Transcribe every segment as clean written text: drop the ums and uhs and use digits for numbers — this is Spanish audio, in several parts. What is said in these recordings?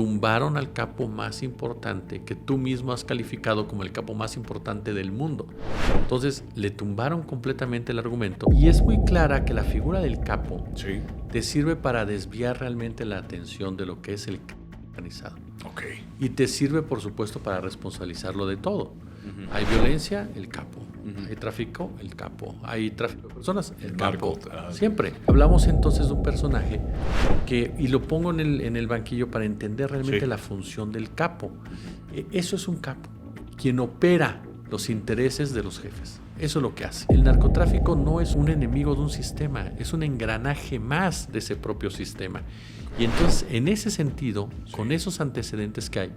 tumbaron al capo más importante que tú mismo has calificado como el capo más importante del mundo. Entonces le tumbaron completamente el argumento y es muy clara que la figura del capo te sirve para desviar realmente la atención de lo que es el crimen organizado. Y te sirve, por supuesto, para responsabilizarlo de todo. Hay violencia, el capo. Hay tráfico, el capo. Hay tráfico de personas, el capo. Siempre. Hablamos entonces de un personaje que, y lo pongo en el banquillo para entender realmente la función del capo. Eso es un capo, quien opera los intereses de los jefes. Eso es lo que hace. El narcotráfico no es un enemigo de un sistema, es un engranaje más de ese propio sistema. Y entonces, en ese sentido, con esos antecedentes que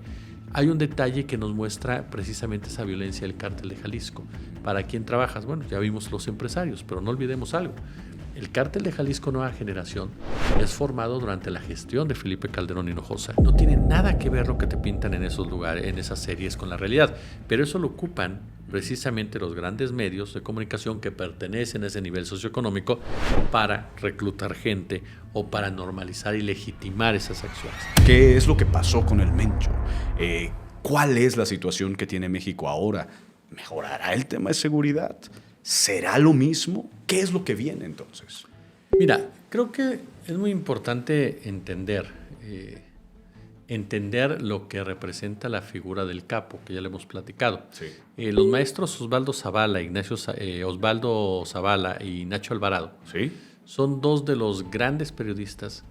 hay un detalle que nos muestra precisamente esa violencia del Cártel de Jalisco. ¿Para quién trabajas? Bueno, ya vimos los empresarios, pero no olvidemos algo. El Cártel de Jalisco Nueva Generación es formado durante la gestión de Felipe Calderón Hinojosa. No tiene nada que ver lo que te pintan en esos lugares, en esas series con la realidad, pero eso lo ocupan precisamente los grandes medios de comunicación que pertenecen a ese nivel socioeconómico para reclutar gente o para normalizar y legitimar esas acciones. ¿Qué es lo que pasó con el Mencho? ¿Cuál es la situación que tiene México ahora? ¿Mejorará el tema de seguridad? ¿Será lo mismo? ¿Qué es lo que viene entonces? Mira, creo que es muy importante entender lo que representa la figura del capo, que ya le hemos platicado. Los maestros Osvaldo Zavala y Nacho Alvarado son dos de los grandes periodistas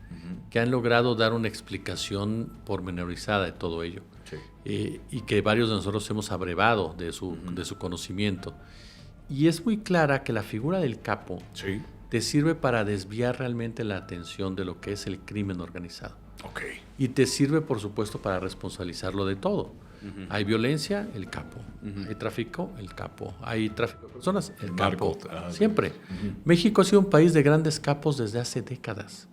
que han logrado dar una explicación pormenorizada de todo ello y que varios de nosotros hemos abrevado de su conocimiento. Y es muy clara que la figura del capo te sirve para desviar realmente la atención de lo que es el crimen organizado. Y te sirve, por supuesto, para responsabilizarlo de todo. Hay violencia, el capo. Hay tráfico, el capo. Hay tráfico de personas, el capo. Siempre. México ha sido un país de grandes capos desde hace décadas.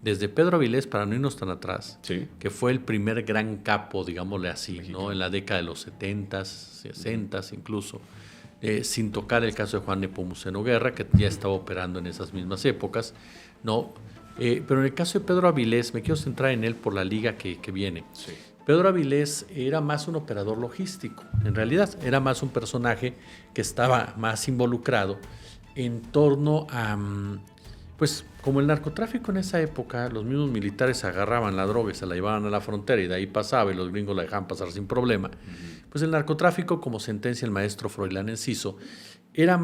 Desde Pedro Avilés, para no irnos tan atrás, que fue el primer gran capo, digámosle así, ¿no? En la década de los 70s, 60s incluso. Sin tocar el caso de Juan Nepomuceno Guerra, que ya estaba operando en esas mismas épocas, ¿no? Pero en el caso de Pedro Avilés, me quiero centrar en él por la liga que viene. Pedro Avilés era más un operador logístico, en realidad era más un personaje que estaba más involucrado en torno a, pues como el narcotráfico en esa época, los mismos militares agarraban la droga y se la llevaban a la frontera y de ahí pasaba y los gringos la dejaban pasar sin problema. Pues el narcotráfico, como sentencia el maestro Froilán Enciso, era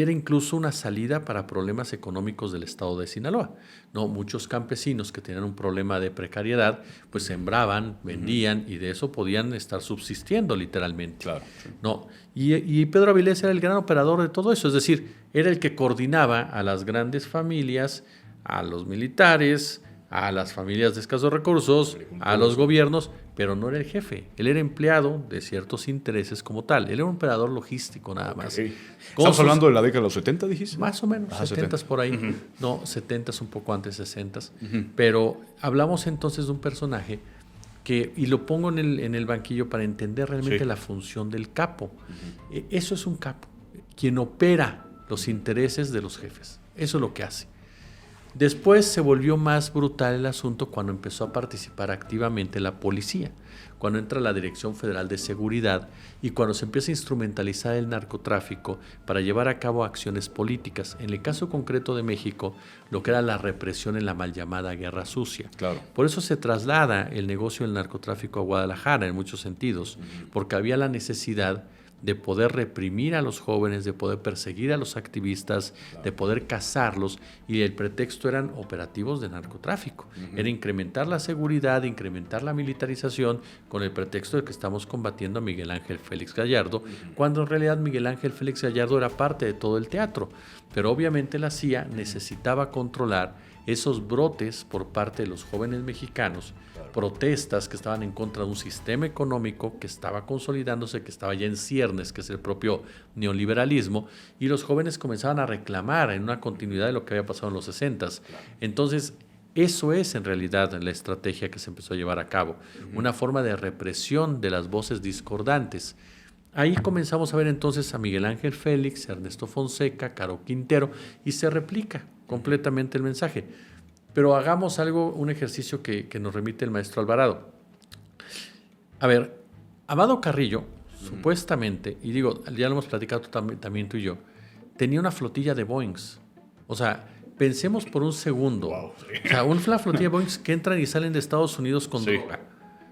incluso una salida para problemas económicos del estado de Sinaloa. ¿No? Muchos campesinos que tenían un problema de precariedad, pues sembraban, vendían y de eso podían estar subsistiendo literalmente. ¿No? Y Pedro Avilés era el gran operador de todo eso, es decir, era el que coordinaba a las grandes familias, a los militares, a las familias de escasos recursos, a los gobiernos, pero no era el jefe. Él era empleado de ciertos intereses como tal. Él era un operador logístico nada más. ¿Estamos hablando de la década de los 70, dijiste? Más o menos, 70s por ahí. No, 70s un poco antes, 60s. Pero hablamos entonces de un personaje que, y lo pongo en el banquillo para entender realmente la función del capo. Eso es un capo, quien opera los intereses de los jefes. Eso es lo que hace. Después se volvió más brutal el asunto cuando empezó a participar activamente la policía, cuando entra la Dirección Federal de Seguridad y cuando se empieza a instrumentalizar el narcotráfico para llevar a cabo acciones políticas. En el caso concreto de México, lo que era la represión en la mal llamada Guerra Sucia. Por eso se traslada el negocio del narcotráfico a Guadalajara en muchos sentidos, porque había la necesidad de poder reprimir a los jóvenes, de poder perseguir a los activistas, de poder cazarlos, y el pretexto eran operativos de narcotráfico. Era incrementar la seguridad, incrementar la militarización con el pretexto de que estamos combatiendo a Miguel Ángel Félix Gallardo, cuando en realidad Miguel Ángel Félix Gallardo era parte de todo el teatro. Pero obviamente la CIA necesitaba controlar esos brotes por parte de los jóvenes mexicanos, protestas que estaban en contra de un sistema económico que estaba consolidándose, que estaba ya en ciernes, que es el propio neoliberalismo, y los jóvenes comenzaban a reclamar en una continuidad de lo que había pasado en los 60s. Entonces, eso es en realidad la estrategia que se empezó a llevar a cabo, una forma de represión de las voces discordantes. Ahí comenzamos a ver entonces a Miguel Ángel Félix, Ernesto Fonseca, Caro Quintero, y se replica completamente el mensaje. Pero hagamos un ejercicio que nos remite el maestro Alvarado. A ver, Amado Carrillo, supuestamente, y digo, ya lo hemos platicado también tú y yo, tenía una flotilla de Boeings. O sea, pensemos por un segundo. Wow, sí. O sea, una flotilla de Boeings que entran y salen de Estados Unidos con droga.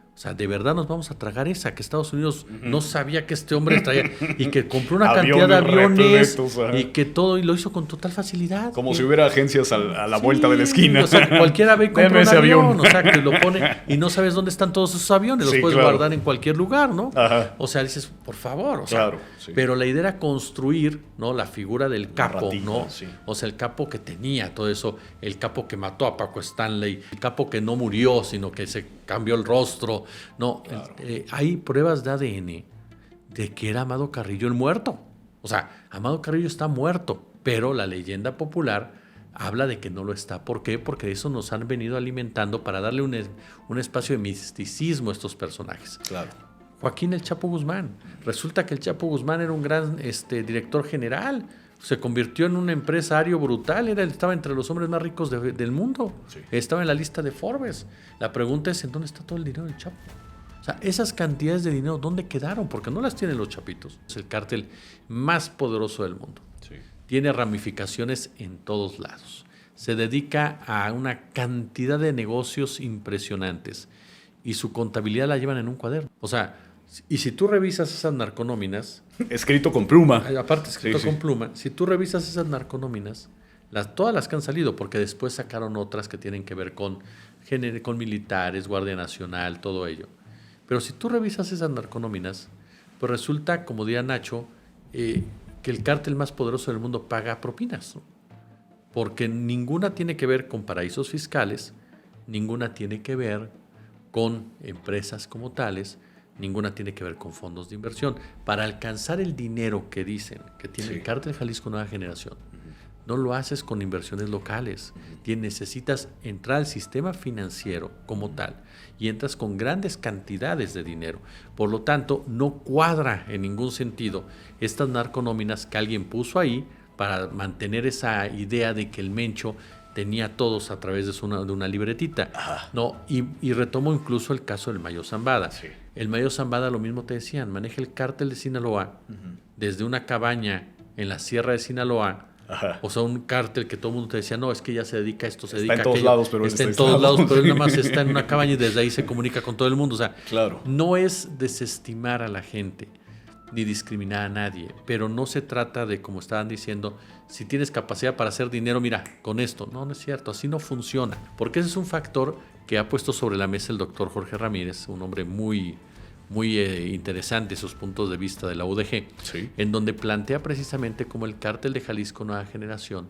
O sea, ¿de verdad nos vamos a tragar esa? Que Estados Unidos no sabía que este hombre traía y que compró una cantidad de aviones y que todo y lo hizo con total facilidad. Como si hubiera agencias a la vuelta de la esquina. O sea, cualquiera ve y compra un avión. O sea, que lo pone y no sabes dónde están todos esos aviones. Los puedes guardar en cualquier lugar, ¿no? Ajá. O sea, dices, por favor. O sea, pero la idea era construir, ¿no? La figura del capo, ¿no? Sí. O sea, el capo que tenía todo eso. El capo que mató a Paco Stanley. El capo que no murió, sino que se cambió el rostro. No, hay pruebas de ADN de que era Amado Carrillo el muerto. O sea, Amado Carrillo está muerto, pero la leyenda popular habla de que no lo está. ¿Por qué? Porque eso nos han venido alimentando para darle un espacio de misticismo a estos personajes. Claro. Joaquín El Chapo Guzmán. Resulta que el Chapo Guzmán era un gran director general. Se convirtió en un empresario brutal. Estaba entre los hombres más ricos del mundo. Sí. Estaba en la lista de Forbes. La pregunta es, ¿en dónde está todo el dinero del Chapo? O sea, esas cantidades de dinero, ¿dónde quedaron? Porque no las tienen los chapitos. Es el cártel más poderoso del mundo. Sí. Tiene ramificaciones en todos lados. Se dedica a una cantidad de negocios impresionantes. Y su contabilidad la llevan en un cuaderno. O sea, y si tú revisas esas narconóminas... Escrito con pluma. Aparte, escrito con pluma. Si tú revisas esas narconóminas, todas las que han salido, porque después sacaron otras que tienen que ver con militares, Guardia Nacional, todo ello. Pero si tú revisas esas narconóminas, pues resulta, como diría Nacho, que el cártel más poderoso del mundo paga propinas, ¿no? Porque ninguna tiene que ver con paraísos fiscales, ninguna tiene que ver con empresas como tales, ninguna tiene que ver con fondos de inversión. Para alcanzar el dinero que dicen que tiene el cártel Jalisco Nueva Generación, no lo haces con inversiones locales. Necesitas entrar al sistema financiero como tal y entras con grandes cantidades de dinero. Por lo tanto, no cuadra en ningún sentido estas narconóminas que alguien puso ahí para mantener esa idea de que el Mencho tenía todos a través de una libretita. No, y retomo incluso el caso del Mayo Zambada. Sí. El Mayo Zambada, lo mismo te decían, maneja el cártel de Sinaloa desde una cabaña en la sierra de Sinaloa. Ajá. O sea, un cártel que todo el mundo te decía, no, es que ya se dedica a esto, se dedica a aquello. Está en todos lados, pero está en todos lados, pero él nada más está en una cabaña y desde ahí se comunica con todo el mundo. O sea, no es desestimar a la gente ni discriminar a nadie, pero no se trata de, como estaban diciendo, si tienes capacidad para hacer dinero, mira, con esto. No, no es cierto, así no funciona. Porque ese es un factor que ha puesto sobre la mesa el doctor Jorge Ramírez, un hombre muy interesante sus puntos de vista de la UDG, en donde plantea precisamente cómo el cártel de Jalisco Nueva Generación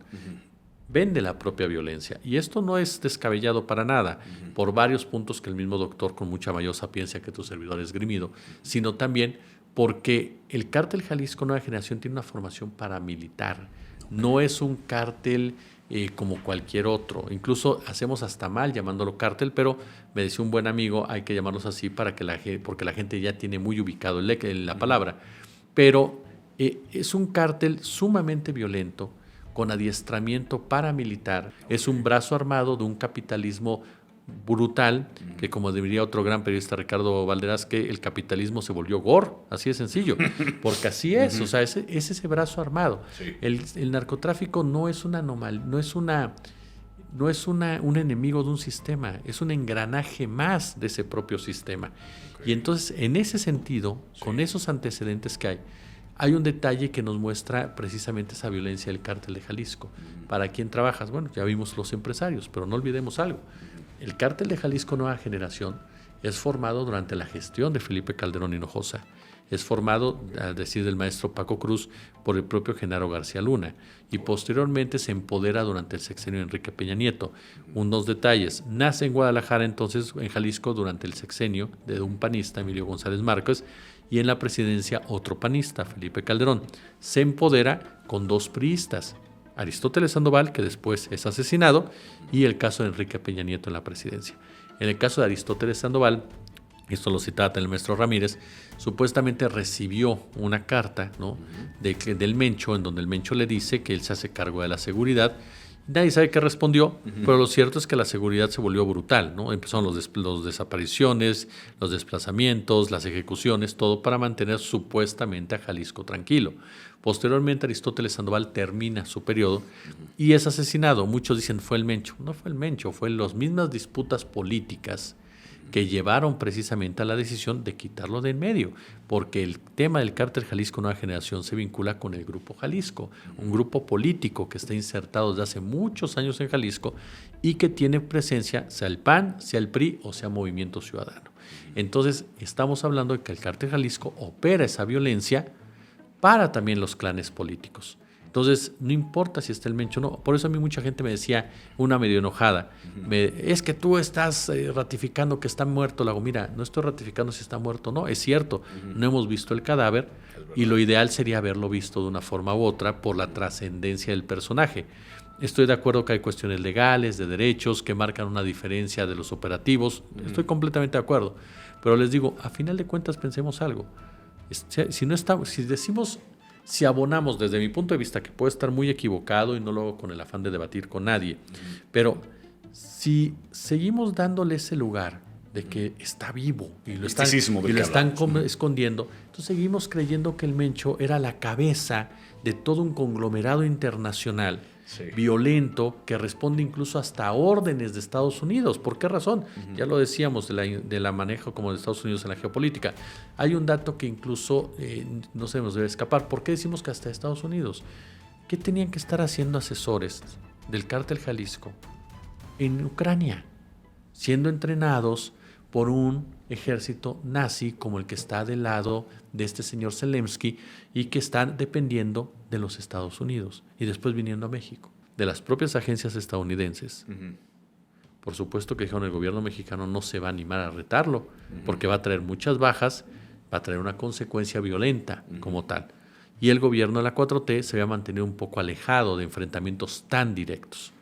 vende la propia violencia. Y esto no es descabellado para nada, por varios puntos que el mismo doctor con mucha mayor sapiencia que tu servidor esgrimido, sino también porque el cártel Jalisco Nueva Generación tiene una formación paramilitar. No es un cártel como cualquier otro. Incluso hacemos hasta mal llamándolo cártel, pero me decía un buen amigo, hay que llamarlos así porque la gente ya tiene muy ubicado la palabra. Pero es un cártel sumamente violento, con adiestramiento paramilitar. Es un brazo armado de un capitalismo brutal, que como diría otro gran periodista, Ricardo Valderas, que el capitalismo se volvió gore, así de sencillo, porque así es, o sea, es ese brazo armado. Sí. El narcotráfico no es una anomalía, no es un enemigo de un sistema, es un engranaje más de ese propio sistema. Okay. Y entonces, en ese sentido, con esos antecedentes que hay un detalle que nos muestra precisamente esa violencia del cártel de Jalisco. ¿Para quién trabajas? Bueno, ya vimos los empresarios, pero no olvidemos algo. El cártel de Jalisco Nueva Generación es formado durante la gestión de Felipe Calderón Hinojosa. Es formado, a decir del maestro Paco Cruz, por el propio Genaro García Luna. Y posteriormente se empodera durante el sexenio de Enrique Peña Nieto. Unos detalles. Nace en Guadalajara, entonces, en Jalisco, durante el sexenio de un panista, Emilio González Márquez, y en la presidencia otro panista, Felipe Calderón. Se empodera con dos priistas, Aristóteles Sandoval, que después es asesinado, y el caso de Enrique Peña Nieto en la presidencia. En el caso de Aristóteles Sandoval, esto lo citaba el maestro Ramírez, supuestamente recibió una carta, ¿no?, del Mencho, en donde el Mencho le dice que él se hace cargo de la seguridad Nadie sabe qué respondió, pero lo cierto es que la seguridad se volvió brutal, ¿no? Empezaron los desapariciones, los desplazamientos, las ejecuciones, todo para mantener supuestamente a Jalisco tranquilo. Posteriormente, Aristóteles Sandoval termina su periodo y es asesinado. Muchos dicen fue el Mencho. No fue el Mencho, fue las mismas disputas políticas que llevaron precisamente a la decisión de quitarlo de en medio, porque el tema del cártel Jalisco Nueva Generación se vincula con el Grupo Jalisco, un grupo político que está insertado desde hace muchos años en Jalisco y que tiene presencia, sea el PAN, sea el PRI o sea Movimiento Ciudadano. Entonces, estamos hablando de que el cártel Jalisco opera esa violencia para también los clanes políticos. Entonces, no importa si está el Mencho o no. Por eso a mí mucha gente me decía, una medio enojada, es que tú estás ratificando que está muerto. Le digo, mira, no estoy ratificando si está muerto o no. Es cierto, no hemos visto el cadáver y lo ideal sería haberlo visto de una forma u otra por la trascendencia del personaje. Estoy de acuerdo que hay cuestiones legales, de derechos, que marcan una diferencia de los operativos. Estoy completamente de acuerdo. Pero les digo, a final de cuentas pensemos algo. Si abonamos desde mi punto de vista, que puede estar muy equivocado y no lo hago con el afán de debatir con nadie, pero si seguimos dándole ese lugar de que está vivo y lo están escondiendo, entonces seguimos creyendo que el Mencho era la cabeza de todo un conglomerado internacional violento que responde incluso hasta órdenes de Estados Unidos. ¿Por qué razón? Ya lo decíamos de la manejo como de Estados Unidos en la geopolítica. Hay un dato que incluso no se nos debe escapar. ¿Por qué decimos que hasta Estados Unidos? ¿Qué tenían que estar haciendo asesores del cártel Jalisco en Ucrania? Siendo entrenados por un ejército nazi como el que está del lado de este señor Zelensky y que están dependiendo de los Estados Unidos y después viniendo a México, de las propias agencias estadounidenses. Por supuesto que dijeron, el gobierno mexicano no se va a animar a retarlo porque va a traer muchas bajas, va a traer una consecuencia violenta como tal. Y el gobierno de la 4T se había mantenido un poco alejado de enfrentamientos tan directos.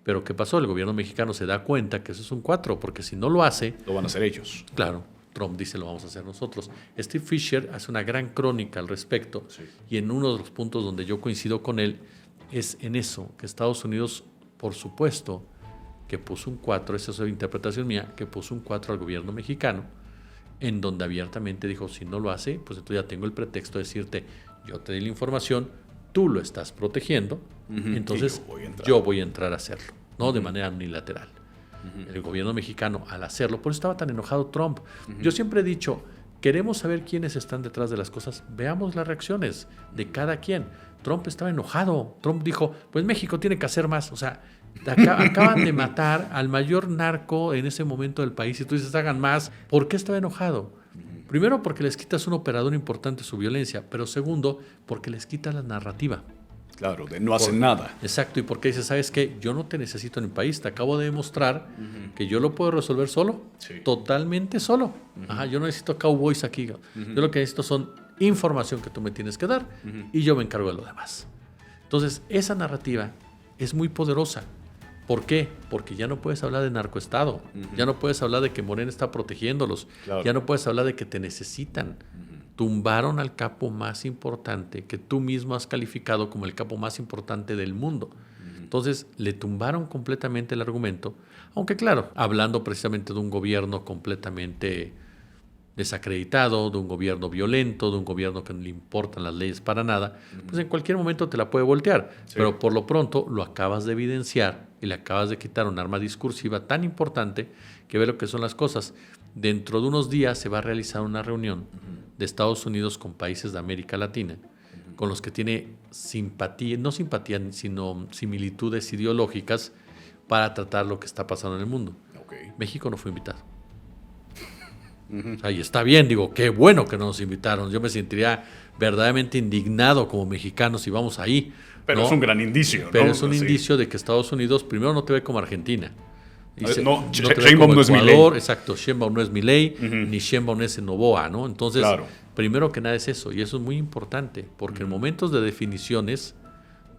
Pero ¿qué pasó? El gobierno mexicano se da cuenta que eso es un 4, porque si no lo hace... Lo van a hacer ellos. Claro, Trump dice lo vamos a hacer nosotros. Steve Fisher hace una gran crónica al respecto y en uno de los puntos donde yo coincido con él es en eso, que Estados Unidos, por supuesto, que puso un 4, esa es la interpretación mía, que puso un 4 al gobierno mexicano, en donde abiertamente dijo, si no lo hace, pues entonces ya tengo el pretexto de decirte, yo te di la información, tú lo estás protegiendo, entonces yo voy a entrar a hacerlo, no de manera unilateral. El gobierno mexicano, al hacerlo, por eso estaba tan enojado Trump. Yo siempre he dicho, queremos saber quiénes están detrás de las cosas, veamos las reacciones de cada quien. Trump estaba enojado. Trump dijo, pues México tiene que hacer más. O sea, acaban de matar al mayor narco en ese momento del país y tú dices, hagan más. ¿Por qué estaba enojado? Primero, porque les quitas un operador importante su violencia, pero segundo, porque les quitas la narrativa. Claro, de no hacen nada. Exacto, y porque dices, ¿sabes qué? Yo no te necesito en el país, te acabo de demostrar que yo lo puedo resolver solo, totalmente solo. Yo no necesito cowboys aquí. Yo lo que necesito son información que tú me tienes que dar y yo me encargo de lo demás. Entonces, esa narrativa es muy poderosa. ¿Por qué? Porque ya no puedes hablar de narcoestado, ya no puedes hablar de que Morena está protegiéndolos, ya no puedes hablar de que te necesitan. Tumbaron al capo más importante que tú mismo has calificado como el capo más importante del mundo. Entonces, le tumbaron completamente el argumento, aunque claro, hablando precisamente de un gobierno completamente desacreditado, de un gobierno violento, de un gobierno que no le importan las leyes para nada, pues en cualquier momento te la puede voltear. Pero por lo pronto lo acabas de evidenciar y le acabas de quitar un arma discursiva tan importante que ve lo que son las cosas. Dentro de unos días se va a realizar una reunión de Estados Unidos con países de América Latina, con los que tiene simpatía, no simpatía, sino similitudes ideológicas para tratar lo que está pasando en el mundo. México no fue invitado. O sea, y está bien, digo, qué bueno que no nos invitaron. Yo me sentiría verdaderamente indignado como mexicano si vamos ahí. Pero es un gran indicio, Pero es un indicio de que Estados Unidos primero no te ve como Argentina. No Sheinbaum no es Milei. Exacto, Sheinbaum no es Milei, ni Sheinbaum es Novoa, ¿no? Entonces, primero que nada es eso, y eso es muy importante, porque en momentos de definiciones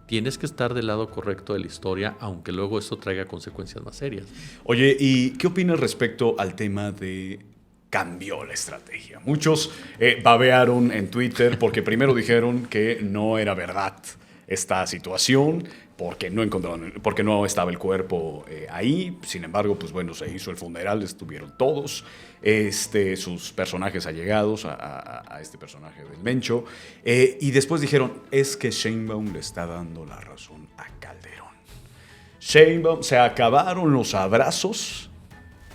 tienes que estar del lado correcto de la historia, aunque luego eso traiga consecuencias más serias. Oye, ¿y qué opinas respecto al tema de cambió la estrategia? Muchos babearon en Twitter porque primero dijeron que no era verdad esta situación porque no estaba el cuerpo ahí. Sin embargo, pues bueno, se hizo el funeral, estuvieron todos sus personajes allegados a este personaje del Mencho, y después dijeron, es que Sheinbaum le está dando la razón a Calderón. Sheinbaum, se acabaron los abrazos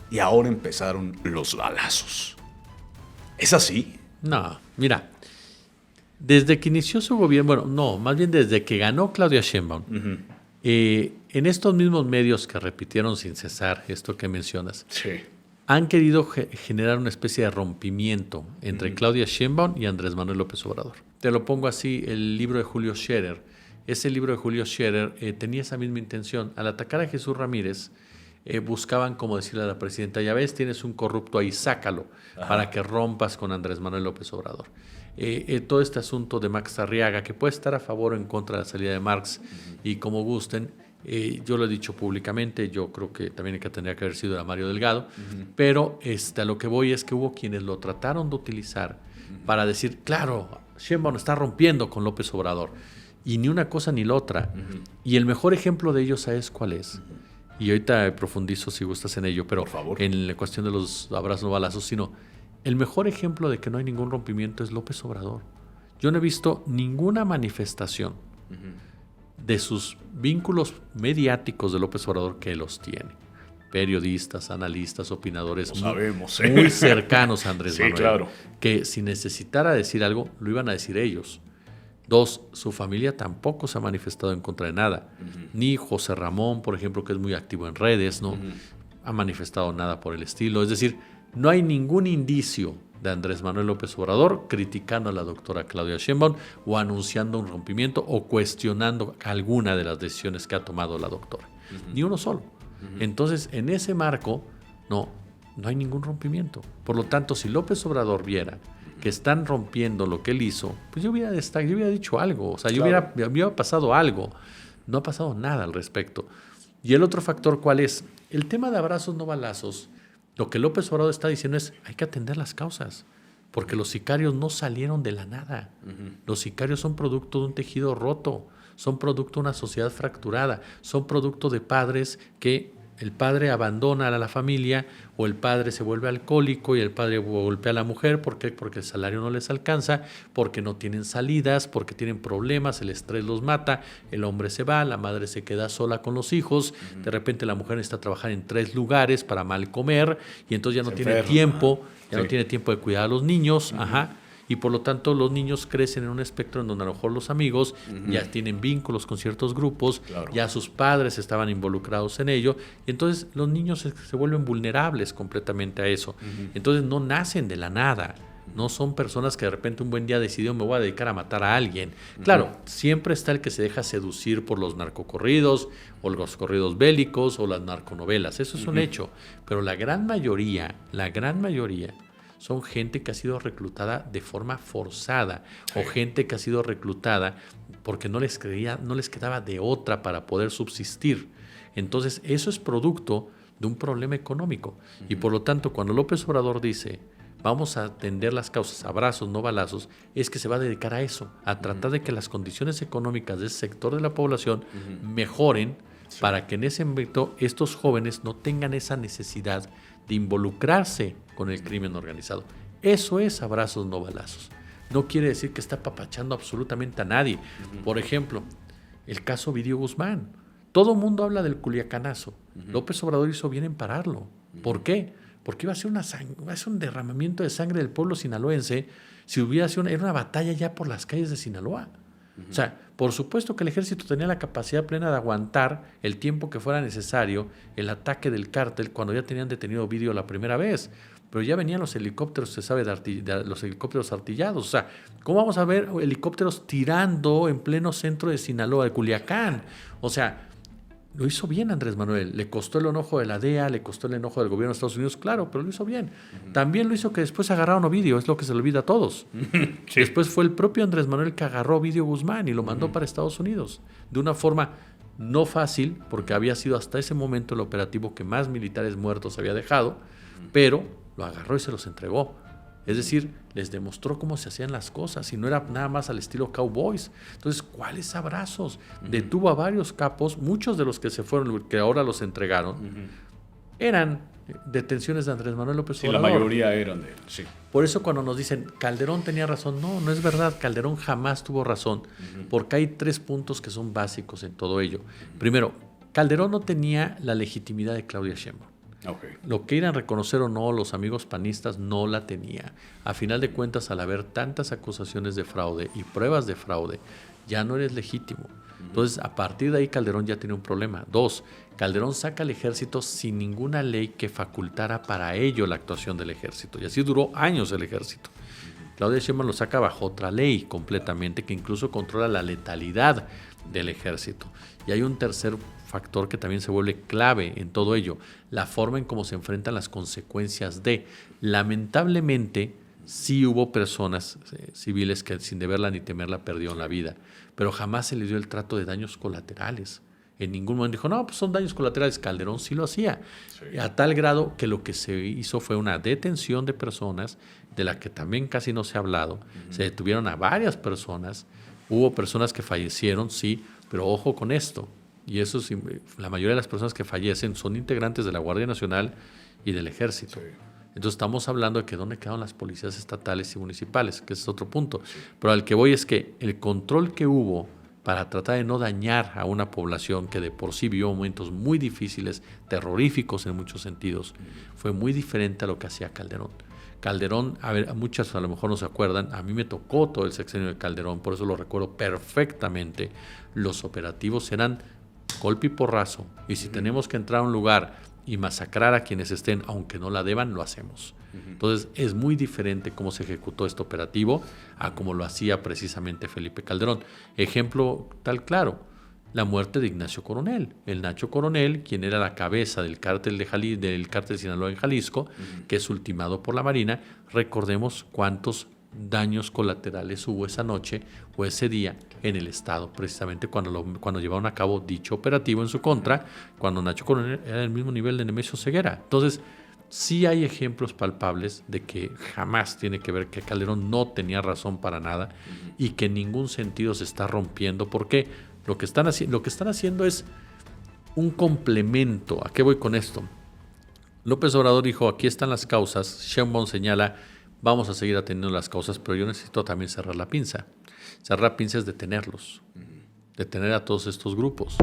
y ahora empezaron los balazos. ¿Es así? No, mira, desde que inició su gobierno, más bien desde que ganó Claudia Sheinbaum, en estos mismos medios que repitieron sin cesar esto que mencionas, sí, han querido generar una especie de rompimiento entre Claudia Sheinbaum y Andrés Manuel López Obrador. Te lo pongo así, el libro de Julio Scherer. Ese libro de Julio Scherer tenía esa misma intención. Al atacar a Jesús Ramírez, buscaban como decirle a la presidenta, ya ves, tienes un corrupto ahí, sácalo, para que rompas con Andrés Manuel López Obrador. Todo este asunto de Max Arriaga, que puede estar a favor o en contra de la salida de Marx, y como gusten, yo lo he dicho públicamente, yo creo que también tendría que haber sido a Mario Delgado, pero a lo que voy es que hubo quienes lo trataron de utilizar para decir, claro, Sheinbaum está rompiendo con López Obrador, y ni una cosa ni la otra. Y el mejor ejemplo de ello, ¿sabes cuál es? Y ahorita profundizo si gustas en ello, pero por favor, en la cuestión de los abrazos no balazos, sino el mejor ejemplo de que no hay ningún rompimiento es López Obrador. Yo no he visto ninguna manifestación de sus vínculos mediáticos de López Obrador, que los tiene. Periodistas, analistas, opinadores muy cercanos a Andrés Manuel, claro, que si necesitara decir algo, lo iban a decir ellos. 2, su familia tampoco se ha manifestado en contra de nada. Ni José Ramón, por ejemplo, que es muy activo en redes, no ha manifestado nada por el estilo. Es decir, no hay ningún indicio de Andrés Manuel López Obrador criticando a la doctora Claudia Sheinbaum o anunciando un rompimiento o cuestionando alguna de las decisiones que ha tomado la doctora. Ni uno solo. Entonces, en ese marco, no hay ningún rompimiento. Por lo tanto, si López Obrador viera que están rompiendo lo que él hizo, pues yo hubiera dicho algo, o sea, claro, hubiera pasado algo. No ha pasado nada al respecto. Y el otro factor, ¿cuál es? El tema de abrazos no balazos. Lo que López Obrador está diciendo es, hay que atender las causas, porque los sicarios no salieron de la nada. Los sicarios son producto de un tejido roto, son producto de una sociedad fracturada, son producto de padres que el padre abandona a la familia, o el padre se vuelve alcohólico y el padre golpea a la mujer. ¿Por qué? Porque el salario no les alcanza, porque no tienen salidas, porque tienen problemas, el estrés los mata, el hombre se va, la madre se queda sola con los hijos, de repente la mujer necesita trabajar en 3 lugares para mal comer, y entonces ya no tiene tiempo, no tiene tiempo de cuidar a los niños, y por lo tanto los niños crecen en un espectro en donde a lo mejor los amigos ya tienen vínculos con ciertos grupos, ya sus padres estaban involucrados en ello, y entonces los niños se vuelven vulnerables completamente a eso. Entonces no nacen de la nada, no son personas que de repente un buen día decidieron, me voy a dedicar a matar a alguien. Claro, siempre está el que se deja seducir por los narcocorridos o los corridos bélicos o las narconovelas, eso es un hecho, pero la gran mayoría son gente que ha sido reclutada de forma forzada, o gente que ha sido reclutada porque no les quedaba de otra para poder subsistir. Entonces, eso es producto de un problema económico. Y por lo tanto, cuando López Obrador dice, vamos a atender las causas, abrazos, no balazos, es que se va a dedicar a eso, a tratar de que las condiciones económicas de ese sector de la población mejoren, para que en ese ámbito estos jóvenes no tengan esa necesidad de involucrarse con el crimen organizado. Eso es abrazos no balazos. No quiere decir que está apapachando absolutamente a nadie. Por ejemplo, el caso Ovidio Guzmán. Todo el mundo habla del culiacanazo. López Obrador hizo bien en pararlo. ¿Por qué? Porque iba a ser un derramamiento de sangre del pueblo sinaloense si hubiera sido era una batalla ya por las calles de Sinaloa. O sea, por supuesto que el ejército tenía la capacidad plena de aguantar el tiempo que fuera necesario el ataque del cártel cuando ya tenían detenido a Ovidio la primera vez. Pero ya venían los helicópteros, se sabe, de los helicópteros artillados. O sea, ¿cómo vamos a ver helicópteros tirando en pleno centro de Sinaloa, de Culiacán? O sea, lo hizo bien Andrés Manuel. Le costó el enojo de la DEA, le costó el enojo del gobierno de Estados Unidos, claro, pero lo hizo bien. También lo hizo que después agarraron a Ovidio, es lo que se le olvida a todos. Después fue el propio Andrés Manuel que agarró a Ovidio Guzmán y lo mandó para Estados Unidos. De una forma no fácil, porque había sido hasta ese momento el operativo que más militares muertos había dejado, pero lo agarró y se los entregó. Es decir, les demostró cómo se hacían las cosas y no era nada más al estilo Cowboys. Entonces, ¿cuáles abrazos? Detuvo a varios capos, muchos de los que se fueron, que ahora los entregaron, eran detenciones de Andrés Manuel López Obrador. Sí, la mayoría eran de él, sí. Por eso cuando nos dicen, Calderón tenía razón, no es verdad, Calderón jamás tuvo razón, porque hay 3 puntos que son básicos en todo ello. Primero, Calderón no tenía la legitimidad de Claudia Sheinbaum. Okay. Lo que quieran reconocer o no, los amigos panistas no la tenía. A final de cuentas, al haber tantas acusaciones de fraude y pruebas de fraude, ya no eres legítimo. Entonces, a partir de ahí, Calderón ya tiene un problema. 2, Calderón saca al ejército sin ninguna ley que facultara para ello la actuación del ejército. Y así duró años el ejército. Claudia Sheinbaum lo saca bajo otra ley completamente que incluso controla la letalidad del ejército. Y hay un tercer factor que también se vuelve clave en todo ello, la forma en cómo se enfrentan las consecuencias de. Lamentablemente, sí hubo personas civiles que sin deberla ni temerla perdieron la vida, pero jamás se les dio el trato de daños colaterales. En ningún momento dijo, no, pues son daños colaterales. Calderón sí lo hacía. Sí. A tal grado que lo que se hizo fue una detención de personas, de la que también casi no se ha hablado. Se detuvieron a varias personas. Hubo personas que fallecieron, sí, pero ojo con esto. Y eso sí, la mayoría de las personas que fallecen son integrantes de la Guardia Nacional y del Ejército. Sí. Entonces estamos hablando de que dónde quedaron las policías estatales y municipales, que ese es otro punto. Sí. Pero al que voy es que el control que hubo para tratar de no dañar a una población que de por sí vivió momentos muy difíciles, terroríficos en muchos sentidos, fue muy diferente a lo que hacía Calderón. Calderón, a ver, muchas a lo mejor no se acuerdan, a mí me tocó todo el sexenio de Calderón, por eso lo recuerdo perfectamente. Los operativos eran golpe y porrazo, y si tenemos que entrar a un lugar y masacrar a quienes estén, aunque no la deban, lo hacemos. Entonces es muy diferente cómo se ejecutó este operativo a cómo lo hacía precisamente Felipe Calderón. Ejemplo tal claro, la muerte de Ignacio Coronel, el Nacho Coronel, quien era la cabeza del cártel del cártel de Sinaloa en Jalisco, que es ultimado por la Marina. Recordemos cuántos daños colaterales hubo esa noche o ese día en el estado, precisamente cuando llevaron a cabo dicho operativo en su contra, cuando Nacho Coronel era del mismo nivel de Nemesio Ceguera. Entonces, sí hay ejemplos palpables de que jamás tiene que ver que Calderón no tenía razón para nada y que en ningún sentido se está rompiendo, porque lo que están haciendo es un complemento. ¿A qué voy con esto? López Obrador dijo, aquí están las causas. Sheinbaum señala, vamos a seguir atendiendo las causas, pero yo necesito también cerrar la pinza. Cerrar la pinza es detenerlos, detener a todos estos grupos.